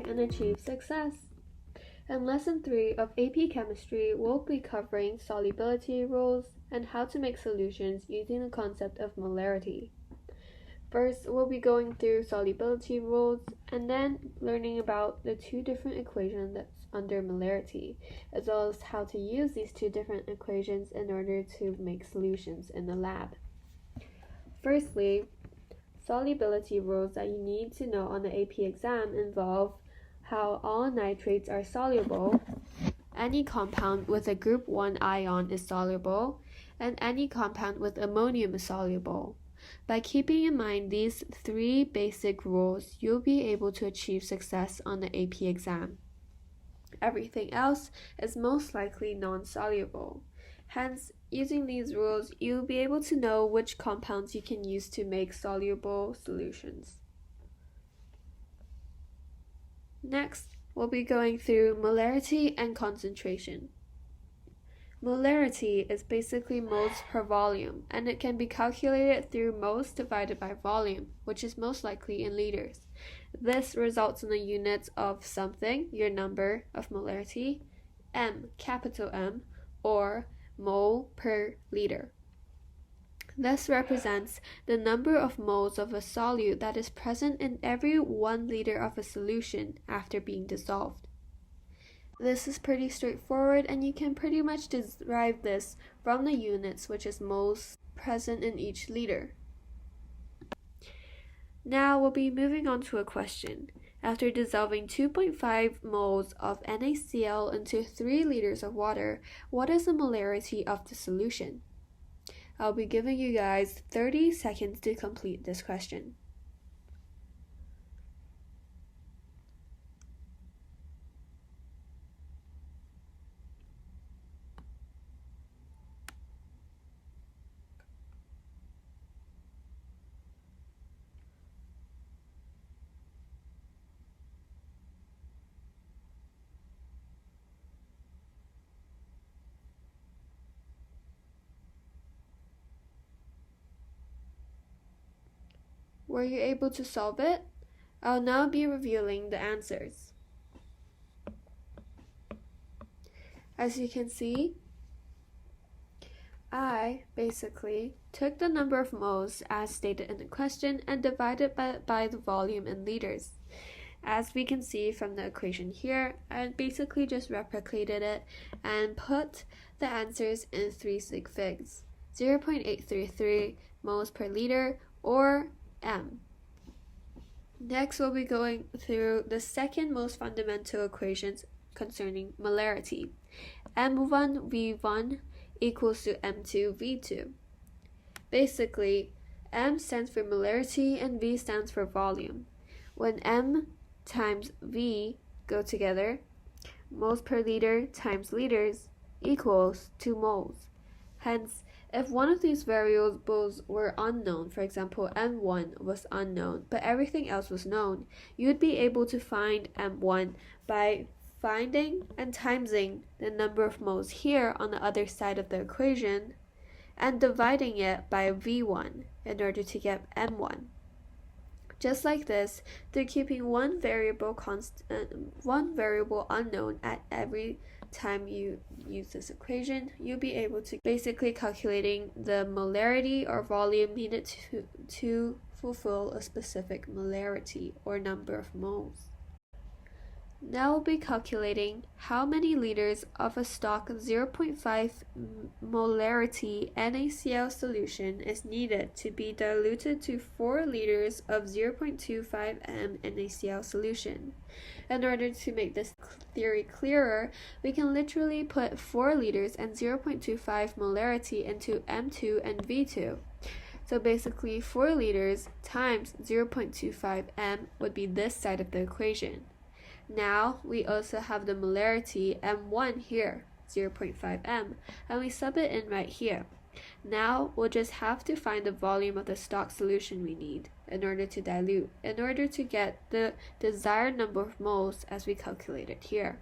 and achieve success. In Lesson 3 of AP Chemistry, we'll be covering solubility rules and how to make solutions using the concept of molarity. First, we'll be going through solubility rules and then learning about the two different equations that's under molarity, as well as how to use these two different equations in order to make solutions in the lab. Firstly, solubility rules that you need to know on the AP exam involve how all nitrates are soluble, any compound with a group 1 ion is soluble, and any compound with ammonium is soluble. By keeping in mind these three basic rules, you'll be able to achieve success on the AP exam. Everything else is most likely non-soluble. Hence, using these rules, you'll be able to know which compounds you can use to make soluble solutions. Next, we'll be going through molarity and concentration. Molarity is basically moles per volume, and it can be calculated through moles divided by volume, which is most likely in liters. This results in the units of something, your number of molarity, M, capital M, or mole per liter. This represents the number of moles of a solute that is present in every 1 liter of a solution after being dissolved. This is pretty straightforward, and you can pretty much derive this from the units, which is moles present in each liter. Now we'll be moving on to a question. After dissolving 2.5 moles of NaCl into 3 liters of water, what is the molarity of the solution? I'll be giving you guys 30 seconds to complete this question. Were you able to solve it? I'll now be revealing the answers. As you can see, I basically took the number of moles as stated in the question and divided by the volume in liters. As we can see from the equation here, I basically just replicated it and put the answers in 3 sig figs, 0.833 moles per liter, or M. Next, we'll be going through the second most fundamental equations concerning molarity. M1V1 equals to M2V2. Basically, M stands for molarity and V stands for volume. When M times V go together, moles per liter times liters equals 2 moles. Hence, if one of these variables were unknown, for example M1 was unknown, but everything else was known, you'd be able to find M1 by finding and timesing the number of moles here on the other side of the equation and dividing it by V1 in order to get M1. Just like this, through keeping one variable unknown at every time you use this equation, you'll be able to basically calculating the molarity or volume needed to fulfill a specific molarity or number of moles. Now we'll be calculating how many liters of a stock 0.5 molarity NaCl solution is needed to be diluted to 4 liters of 0.25 m NaCl solution. In order to make this theory clearer, we can literally put 4 liters and 0.25 molarity into M2 and V2. So basically 4 liters times 0.25 m would be this side of the equation. Now we also have the molarity M1 here, 0.5 m, and we sub it in right here. Now we'll just have to find the volume of the stock solution we need in order to dilute, in order to get the desired number of moles as we calculated here.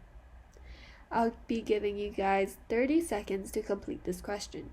I'll be giving you guys 30 seconds to complete this question.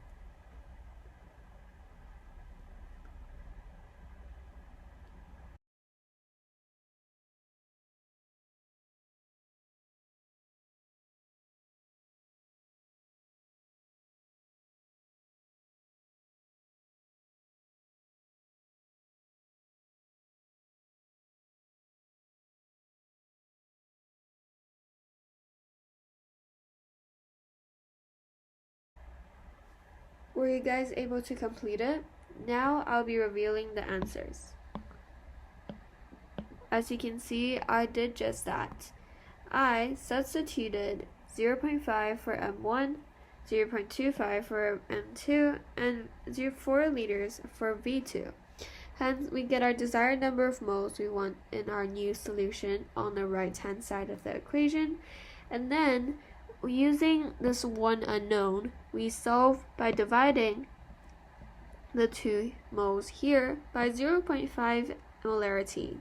Were you guys able to complete it? Now I'll be revealing the answers. As you can see, I did just that. I substituted 0.5 for M1, 0.25 for M2, and 0.4 liters for V2. Hence, we get our desired number of moles we want in our new solution on the right-hand side of the equation. And then, using this one unknown, we solve by dividing the 2 moles here by 0.5 molarity,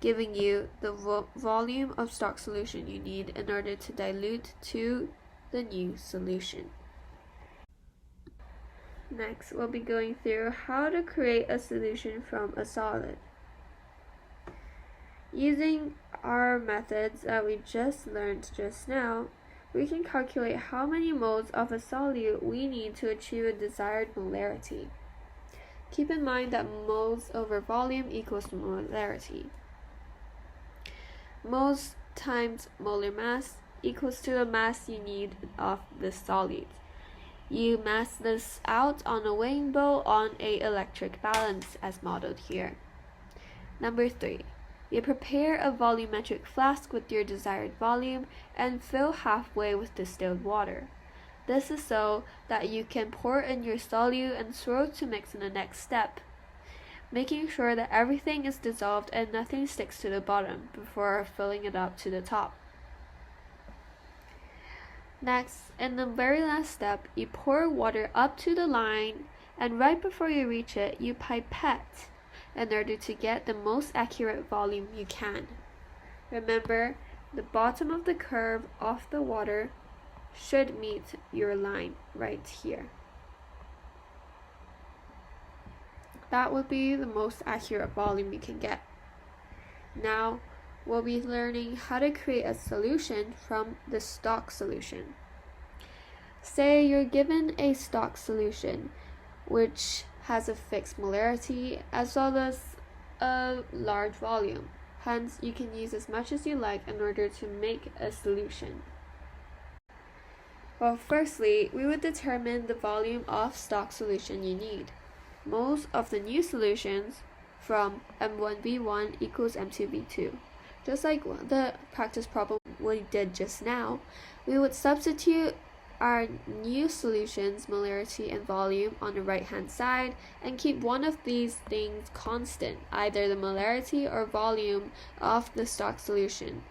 giving you the volume of stock solution you need in order to dilute to the new solution. Next, we'll be going through how to create a solution from a solid. Using our methods that we just learned just now, we can calculate how many moles of a solute we need to achieve a desired molarity. Keep in mind that moles over volume equals molarity. Moles times molar mass equals to the mass you need of the solute. You mass this out on a weighing bowl on an electric balance as modeled here. Number 3. You prepare a volumetric flask with your desired volume and fill halfway with distilled water. This is so that you can pour in your solute and swirl to mix in the next step, making sure that everything is dissolved and nothing sticks to the bottom before filling it up to the top. Next, in the very last step, you pour water up to the line, and right before you reach it, you pipette in order to get the most accurate volume you can. Remember, the bottom of the curve of the water should meet your line right here. That would be the most accurate volume you can get. Now, we'll be learning how to create a solution from the stock solution. Say you're given a stock solution which has a fixed molarity as well as a large volume. Hence, you can use as much as you like in order to make a solution. Well, firstly, we would determine the volume of stock solution you need. Moles of the new solutions from M1V1 equals M2V2. Just like the practice problem we did just now, we would substitute our new solution's molarity and volume on the right-hand side and keep one of these things constant, either the molarity or volume of the stock solution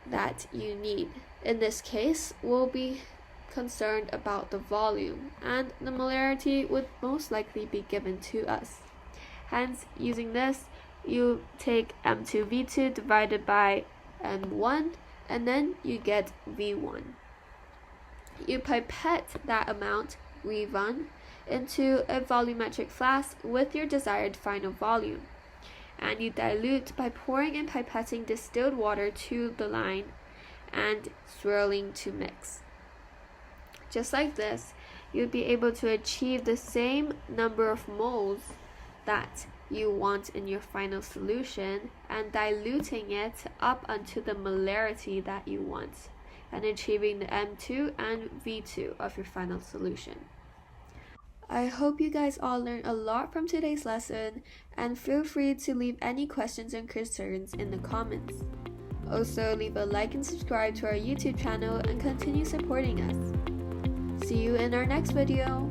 that you need. In this case, we'll be concerned about the volume, and the molarity would most likely be given to us. Hence, using this, you take M2V2 divided by M1, and then you get V1. You pipette that amount, V1, into a volumetric flask with your desired final volume, and you dilute by pouring and pipetting distilled water to the line and swirling to mix. Just like this, you'd be able to achieve the same number of moles that you want in your final solution and diluting it up unto the molarity that you want and achieving the M2 and V2 of your final solution. I hope you guys all learned a lot from today's lesson, and feel free to leave any questions and concerns in the comments. Also, leave a like and subscribe to our YouTube channel and continue supporting us. See you in our next video.